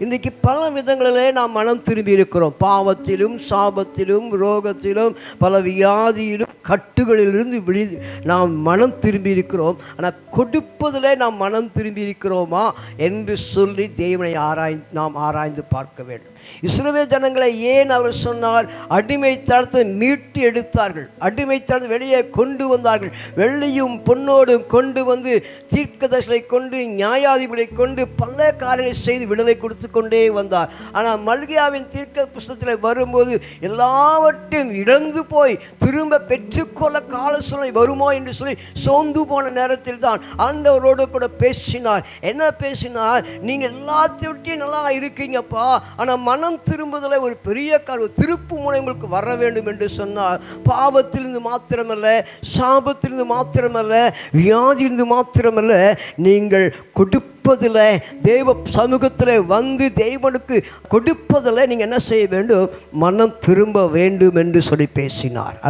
இன்றைக்கு பல விதங்களிலே நாம் மனம் திரும்பி இருக்கிறோம். பாவத்திலும், சாபத்திலும், ரோகத்திலும், பல வியாதியிலும், கட்டுகளிலிருந்து நாம் மனம் திரும்பி இருக்கிறோம். ஆனால் கொடுப்பதிலே நாம் மனம் திரும்பி இருக்கிறோமா என்று சொல்லி தேவனை நாம் ஆராய்ந்து பார்க்க வேண்டும். இஸ்ரவேல் ஜனங்களை ஏன் அவர் சொன்னார்? அடிமைத்தனத்தை மீட்டு எடுத்தார்கள், அடிமைத்தனத்தை வெளியே கொண்டு வந்தார்கள். வெள்ளியும் பொன்னோடும் கொண்டு வந்து தீர்க்கதரிசிகளை கொண்டு நியாயாதிபதிகளை கொண்டு பல காரியங்களை செய்து விடுதலை கொடுத்து கொண்டே வந்தார். ஆனால் மல்கியாவின் தீர்க்க புஸ்தகத்தில் வரும்போது எல்லாவற்றையும் இழந்து போய் திரும்ப பெற்றுக்கொள்ள கால சூழ்நிலை வருமோ என்று சொல்லி சோர்ந்து போன நேரத்தில் தான் ஆண்டவரோடு கூட பேசினார். என்ன பேசினார்? நீங்கள் எல்லாத்தையும் நல்லா இருக்கீங்கப்பா, ஆனால் மனம் திரும்புதலை ஒரு பெரிய திருப்பு முனை உங்களுக்கு வர வேண்டும் என்று சொன்னார். பாவத்திலிருந்து மாத்திரமல்ல, சாபத்திலிருந்து மாத்திரமல்ல, வியாதியிலிருந்து மாத்திரமல்ல, நீங்கள் கொடுப்பதில் தேவ சமூகத்தில் வந்து தேவனுக்கு கொடுப்பதில் நீங்கள் என்ன செய்ய வேண்டும்? மனம் திரும்ப வேண்டும் என்று சொல்லி பேசினார்.